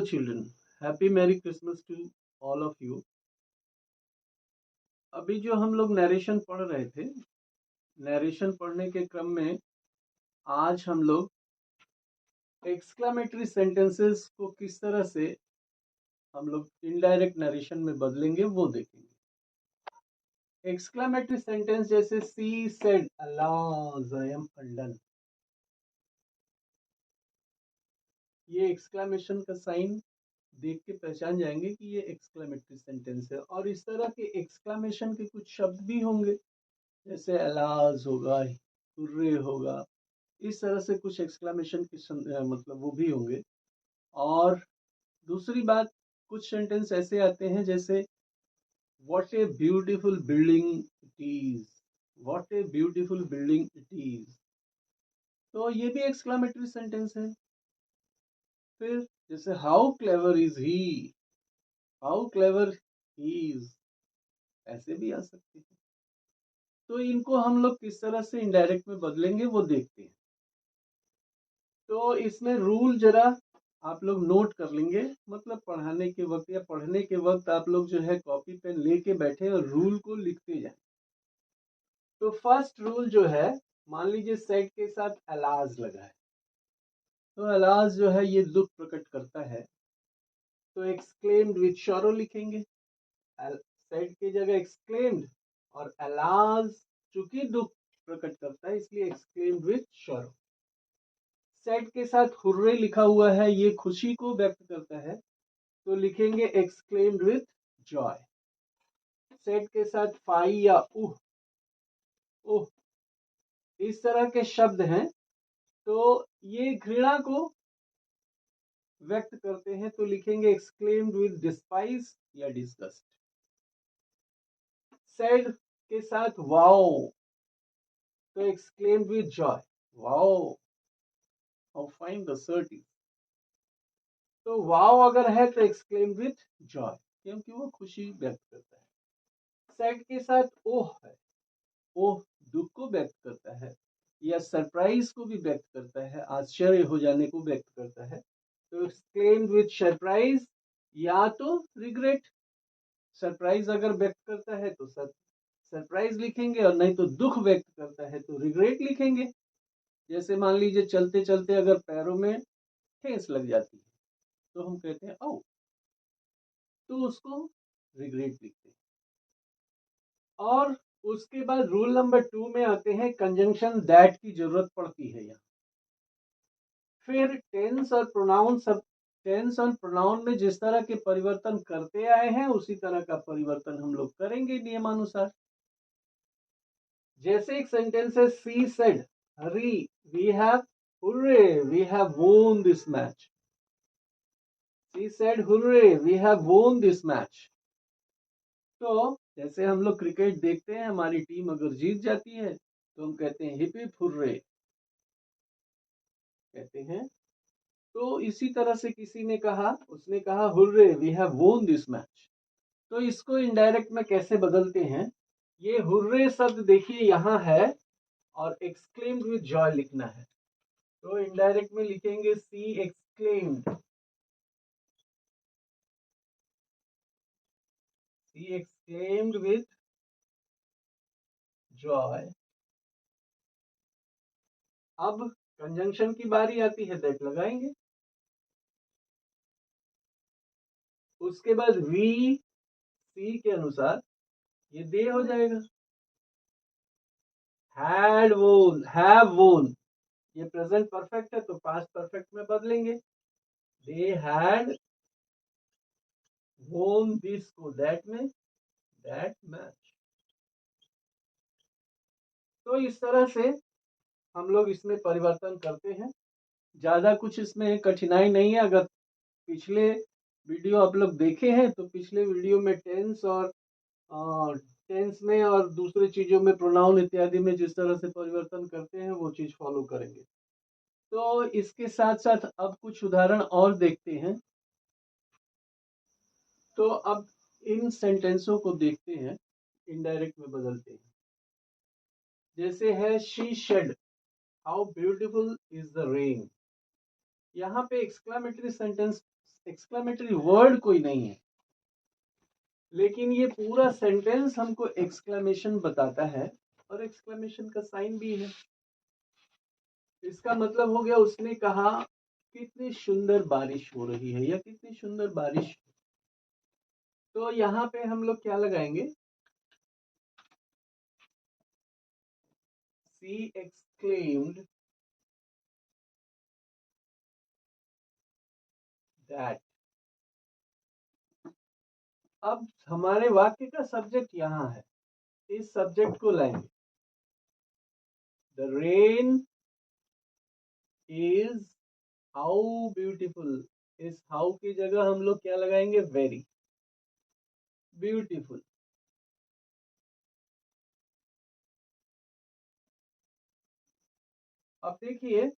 children, happy Merry Christmas to all of you. अभी जो हम लोग नरेशन पढ़ रहे थे, नरेशन पढ़ने के क्रम में आज हम लोग एक्सक्लेमेटरी सेंटेंसेस को किस तरह से हम लोग इनडायरेक्ट नरेशन में बदलेंगे वो देखेंगे। एक्सक्लेमेटरी सेंटेंस जैसे she said alas I am undone, ये एक्सक्लेमेशन का साइन देख के पहचान जाएंगे कि ये एक्सक्लेमेटरी सेंटेंस है। और इस तरह के एक्सक्लेमेशन के कुछ शब्द भी होंगे, जैसे अलाज होगा, हुर्रे होगा, इस तरह से कुछ एक्सक्लेमेशन की मतलब वो भी होंगे। और दूसरी बात, कुछ सेंटेंस ऐसे आते हैं जैसे what a beautiful building it is, what a beautiful building it is, तो ये भी एक्सक्लेमेटरी सेंटेंस है। फिर जैसे how clever is he, how clever he is, ऐसे भी आ सकते हैं। तो इनको हम लोग किस तरह से इनडायरेक्ट में बदलेंगे वो देखते हैं। तो इसमें रूल जरा आप लोग नोट कर लेंगे, मतलब पढ़ाने के वक्त या पढ़ने के वक्त आप लोग जो है कॉपी पेन लेके बैठे और रूल को लिखते जाएं। तो फर्स्ट रूल जो है, मान लीजिए सेट के साथ अलाज लगा है, तो अलाज जो है ये दुख प्रकट करता है, तो एक्सक्लेम्ड विथ शोरो लिखेंगे। सेट की जगह एक्सक्लेम्ड, और अलाज चूंकि दुख प्रकट करता है इसलिए एक्सक्लेम्ड विथ शोरो। सेट के साथ हुर्रे लिखा हुआ है, ये खुशी को व्यक्त करता है, तो लिखेंगे एक्सक्लेम्ड विथ जॉय। सेट के साथ फाई या उह, उह, इस तरह के शब्द हैं, तो ये घृणा को व्यक्त करते हैं, तो लिखेंगे एक्सक्लेम्ड विथ डिस्पाइज या डिस्गस्ट। सेड के साथ वाओ, तो exclaimed with Joy, wow how fine the shirt is, तो वाओ अगर है तो एक्सक्लेम्ड विथ जॉय, क्योंकि वो खुशी व्यक्त करता है। सेड के साथ ओह है, ओह दुख को व्यक्त करता है या सरप्राइज को भी व्यक्त करता है, आश्चर्य हो जाने को व्यक्त करता है, तो एक्सक्लेम्ड विथ सरप्राइज या तो रिग्रेट। सरप्राइज अगर व्यक्त करता है तो सरप्राइज लिखेंगे, और नहीं तो दुख व्यक्त करता है तो रिग्रेट लिखेंगे। जैसे मान लीजिए चलते चलते अगर पैरों में ठेस लग जाती है तो हम कहते हैं ओ, तो उसको रिग्रेट लिखते हैं। और उसके बाद रूल नंबर 2 में आते हैं, कंजंक्शन दैट की जरूरत पड़ती है यहाँ। फिर टेंस और प्रोनाउन, सब टेंस और प्रोनाउन में जिस तरह के परिवर्तन करते आए हैं उसी तरह का परिवर्तन हम लोग करेंगे नियमानुसार। जैसे एक सेंटेंस है she said hurray we have hurray we have won this match, she said hurray we have won this match. तो जैसे हम लोग क्रिकेट देखते हैं, हमारी टीम अगर जीत जाती है तो हम कहते हैं हिप हिप हुर्रे, कहते हैं। तो इसी तरह से किसी ने कहा, उसने कहा hurray we have won this match, तो इसको इनडायरेक्ट में कैसे बदलते हैं, ये हुर्रे शब्द देखिए यहाँ है और एक्सक्लेम्ड विद जॉय लिखना है, तो इनडायरेक्ट में लिखेंगे she exclaimed, she exclaimed with joy. अब कंजंक्शन की बारी आती है, दैट लगाएंगे। उसके बाद वी सी के अनुसार ये दे हो जाएगा। हैड वोन, हैव वोन, ये प्रेजेंट परफेक्ट है तो पास्ट परफेक्ट में बदलेंगे। दे हैड वोन दिस को दैट में, दैट मैच। तो इस तरह से हम लोग इसमें परिवर्तन करते हैं, ज्यादा कुछ इसमें कठिनाई नहीं है। अगर पिछले वीडियो आप लोग देखे हैं तो पिछले वीडियो में टेंस और टेंस में और दूसरी चीजों में प्रोनाउन इत्यादि में जिस तरह से परिवर्तन करते हैं वो चीज फॉलो करेंगे। तो इसके साथ साथ अब कुछ उदाहरण और देखते हैं। तो अब इन सेंटेंसों को देखते हैं, इनडायरेक्ट में बदलते हैं। जैसे है she said how beautiful is the rain, यहाँ पे एक्सक्लेमेटरी सेंटेंस एक्सक्लेमेटरी वर्ड कोई नहीं है, लेकिन ये पूरा सेंटेंस हमको एक्सक्लेमेशन बताता है और एक्सक्लेमेशन का साइन भी है। इसका मतलब हो गया उसने कहा कितनी सुंदर बारिश हो रही है या कितनी सुंदर बारिश। तो यहाँ पे हम लोग क्या लगाएंगे, सी एक्सक्लेम्ड दैट। अब हमारे वाक्य का सब्जेक्ट यहाँ है, इस सब्जेक्ट को लाएंगे। The rain is how beautiful, इस हाउ की जगह हम लोग क्या लगाएंगे, वेरी ब्यूटीफुल। अब देखिए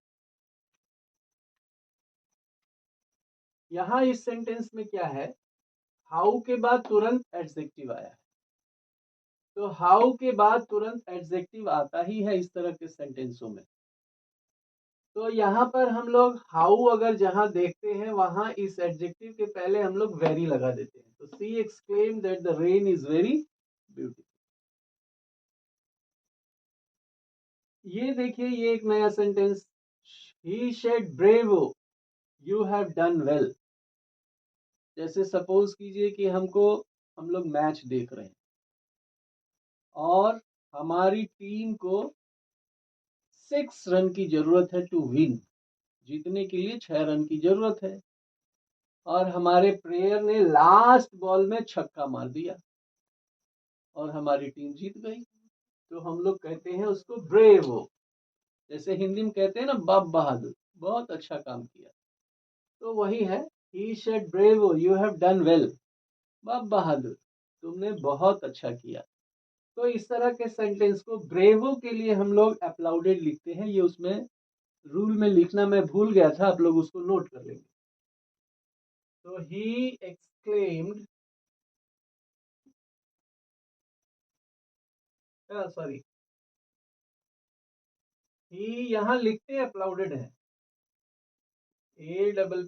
यहां इस सेंटेंस में क्या है, हाउ के बाद तुरंत एडजेक्टिव आया है। तो हाउ के बाद तुरंत एडजेक्टिव आता ही है इस तरह के सेंटेंसों में। तो यहाँ पर हम लोग हाउ अगर जहां देखते हैं वहां इस एडजेक्टिव के पहले हम लोग वेरी लगा देते हैं। तो she exclaim that the rain is very beautiful. ये देखिए ये एक नया sentence, he said bravo you have done well. जैसे सपोज कीजिए कि हम लोग मैच देख रहे हैं और हमारी टीम को 6 रन की जरूरत है टू विन, जीतने के लिए 6 रन की जरूरत है, और हमारे प्लेयर ने लास्ट बॉल में छक्का मार दिया और हमारी टीम जीत गई। तो हम लोग कहते हैं उसको ब्रेव हो, जैसे हिंदी में कहते हैं ना बाप बहादुर, बहुत अच्छा काम किया। तो वही है, he said bravo you have done well, बाप बहादुर तुमने बहुत अच्छा किया। तो इस तरह के सेंटेंस को ब्रेवो के लिए हम लोग अपलाउडेड लिखते हैं। ये उसमें रूल में लिखना मैं भूल गया था, आप लोग उसको नोट कर लेंगे। तो ही एक्सक्लेम्ड, सॉरी ही यहाँ लिखते हैं अपलाउडेड है, APPLAUDED,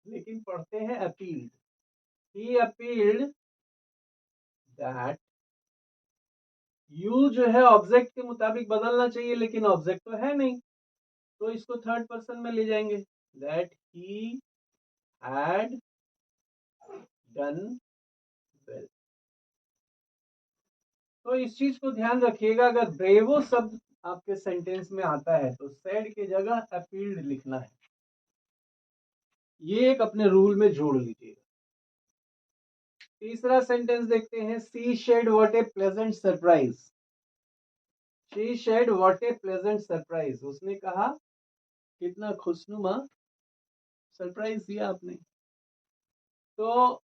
लेकिन पढ़ते हैं appealed. He appealed that, you जो है ऑब्जेक्ट के मुताबिक बदलना चाहिए लेकिन ऑब्जेक्ट तो है नहीं, तो इसको थर्ड पर्सन में ले जाएंगे, that he had done well. तो इस चीज को ध्यान रखिएगा, अगर ब्रेवो शब्द आपके सेंटेंस में आता है तो सैड की जगह अपील्ड लिखना है। ये एक अपने रूल में जोड़ लीजिएगा। तीसरा सेंटेंस देखते हैं, she said what a pleasant surprise. She said what a pleasant surprise, उसने कहा कितना खुशनुमा सरप्राइज दिया आपने। तो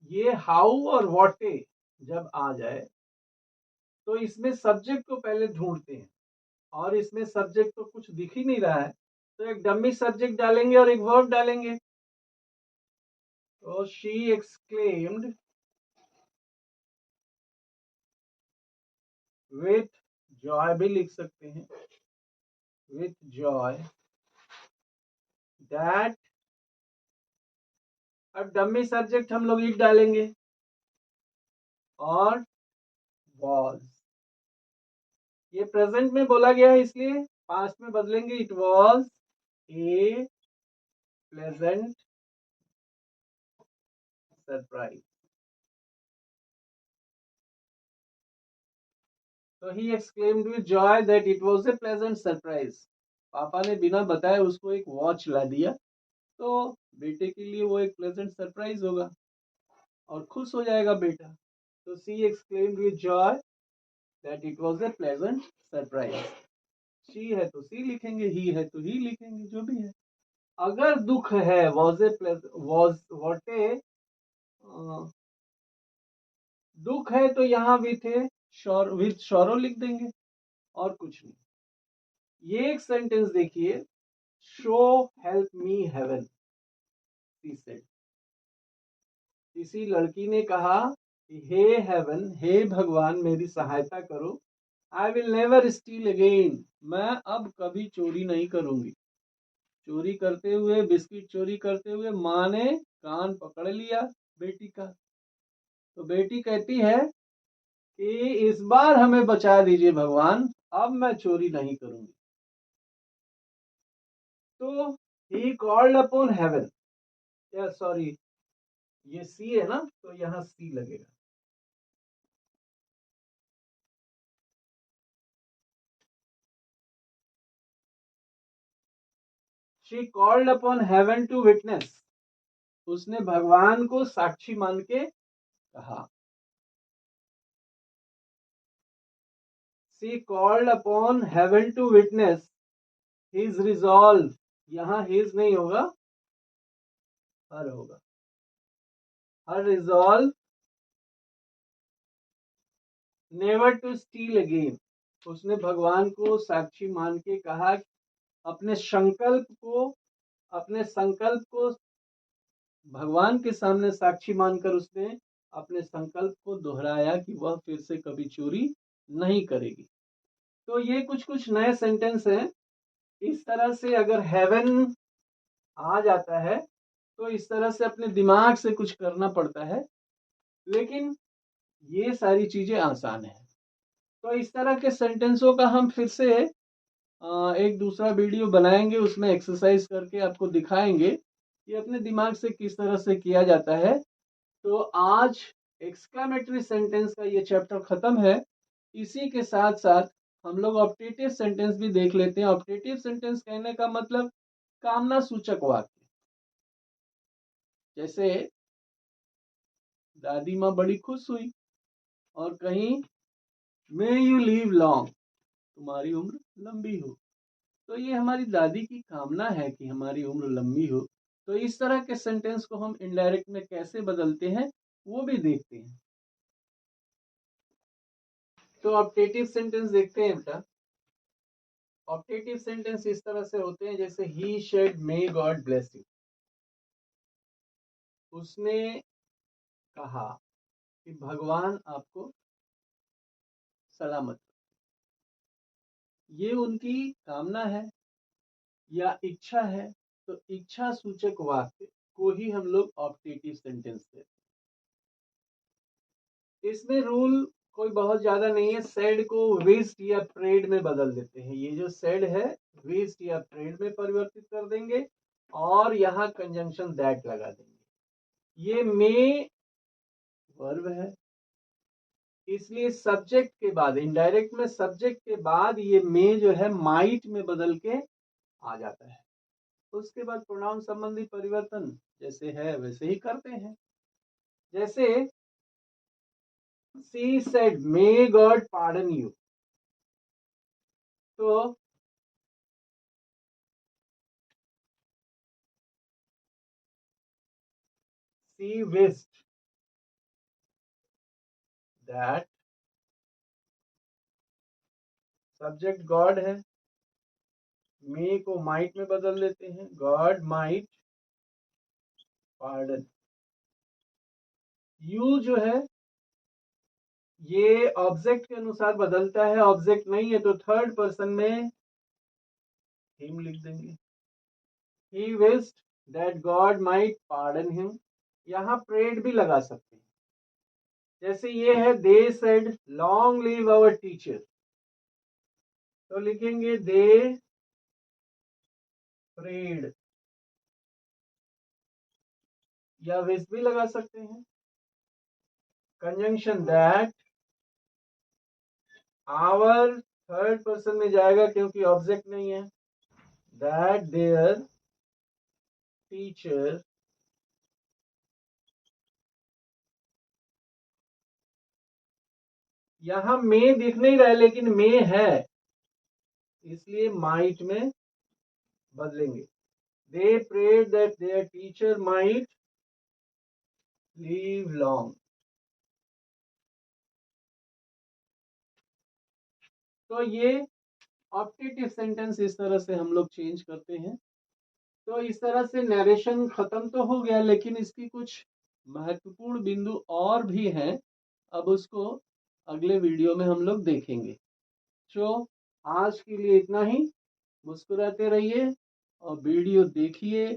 ये हाउ और व्हाट ए जब आ जाए तो इसमें सब्जेक्ट को पहले ढूंढते हैं, और इसमें सब्जेक्ट तो कुछ दिख ही नहीं रहा है, तो एक डमी सब्जेक्ट डालेंगे और एक वर्ब डालेंगे। तो शी एक्सक्लेम्ड विथ जॉय भी लिख सकते हैं, विथ जॉय दैट, अब डमी सब्जेक्ट हम लोग इट डालेंगे और वॉज। ये प्रेजेंट में बोला गया है इसलिए पास्ट में बदलेंगे, it was a pleasant surprise. तो he exclaimed with joy that it was a pleasant surprise. पापा ने बिना बताए उसको एक वॉच ला दिया, तो बेटे के लिए वो एक प्लेजेंट सरप्राइज होगा और खुश हो जाएगा बेटा। तो she exclaimed with joy that it was a pleasant surprise. She है तो सी लिखेंगे, ही है तो ही लिखेंगे, जो भी है। अगर दुख है, वाज ए वाज व्हाट ए दुख है तो यहाँ विथ ए विथ शोरो लिख देंगे और कुछ नहीं। ये एक सेंटेंस देखिए, शो हेल्प मी हेवन, किसी लड़की ने कहा कि हे हेवन, हे भगवान मेरी सहायता करो, I will never steel again, मैं अब कभी चोरी नहीं करूंगी। चोरी करते हुए, बिस्किट चोरी करते हुए माँ ने कान पकड़ लिया बेटी का। तो बेटी कहती है कि इस बार हमें बचा दीजिए भगवान, अब मैं चोरी नहीं करूंगी। तो ही कॉल्ड अपॉन हेवन, या सॉरी ये सी है ना, तो यहाँ सी लगेगा। She called upon heaven to witness, उसने भगवान को साक्षी मान के कहा। She called upon heaven to witness his resolve, यहाँ हिज नहीं होगा, हर होगा, her resolve never to steal again. उसने भगवान को साक्षी मान के कहा, अपने संकल्प को भगवान के सामने साक्षी मानकर उसने अपने संकल्प को दोहराया कि वह फिर से कभी चोरी नहीं करेगी। तो ये कुछ कुछ नए सेंटेंस हैं। इस तरह से अगर हेवन आ जाता है तो इस तरह से अपने दिमाग से कुछ करना पड़ता है, लेकिन ये सारी चीजें आसान है। तो इस तरह के सेंटेंसों का हम फिर से एक दूसरा वीडियो बनाएंगे, उसमें एक्सरसाइज करके आपको दिखाएंगे कि अपने दिमाग से किस तरह से किया जाता है। तो आज एक्सक्लेमेटरी सेंटेंस का ये चैप्टर खत्म है। इसी के साथ साथ हम लोग ऑप्टेटिव सेंटेंस भी देख लेते हैं। ऑप्टेटिव सेंटेंस कहने का मतलब कामना सूचक वाक्य। जैसे दादी माँ बड़ी खुश हुई और कहीं मे यू लीव लॉन्ग, तुम्हारी उम्र लंबी हो। तो ये हमारी दादी की कामना है कि हमारी उम्र लंबी हो। तो इस तरह के सेंटेंस को हम इनडायरेक्ट में कैसे बदलते हैं वो भी देखते हैं। तो ऑप्टेटिव सेंटेंस देखते हैं बेटा। ऑप्टेटिव सेंटेंस इस तरह से होते हैं, जैसे ही she said may God bless you, उसने कहा कि भगवान आपको सलामत। ये उनकी कामना है या इच्छा है, तो इच्छा सूचक वाक्य को ही हम लोग ऑप्टेटिव सेंटेंस देते हैं। इसमें रूल कोई बहुत ज्यादा नहीं है। सेड को विश्ड या प्रेड में बदल देते हैं। ये जो सेड है विश्ड या प्रेड में परिवर्तित कर देंगे और यहाँ कंजंक्शन दैट लगा देंगे। ये मे वर्ब है, इसलिए सब्जेक्ट के बाद, इनडायरेक्ट में सब्जेक्ट के बाद ये मे जो है माइट में बदल के आ जाता है। उसके बाद प्रोनाउन संबंधी परिवर्तन जैसे है वैसे ही करते हैं। जैसे she said may God pardon you, तो सी विस्ड दैट, सब्जेक्ट गॉड है, मे को माइट में बदल देते हैं, गॉड माइट पार्डन यू। जो है ये ऑब्जेक्ट के अनुसार बदलता है, ऑब्जेक्ट नहीं है तो थर्ड पर्सन में हिम लिख देंगे। He wished that God might pardon him, यहाँ प्रेड भी लगा सकते हैं। जैसे ये है they said long live our teacher, तो लिखेंगे they prayed, या विश भी लगा सकते हैं। Conjunction that our third person में जाएगा क्योंकि ऑब्जेक्ट नहीं है। दैट देयर टीचर यहाँ मे दिख नहीं रहा है लेकिन मे है, इसलिए माइट में बदलेंगे। they prayed that their teacher might live long। तो ये ऑप्टेटिव सेंटेंस इस तरह से हम लोग चेंज करते हैं। तो इस तरह से नरेशन खत्म तो हो गया, लेकिन इसकी कुछ महत्वपूर्ण बिंदु और भी हैं। अब उसको अगले वीडियो में हम लोग देखेंगे। तो आज के लिए इतना ही। मुस्कुराते रहिए और वीडियो देखिए,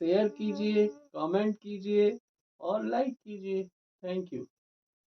शेयर कीजिए, कमेंट कीजिए और लाइक कीजिए। Thank you.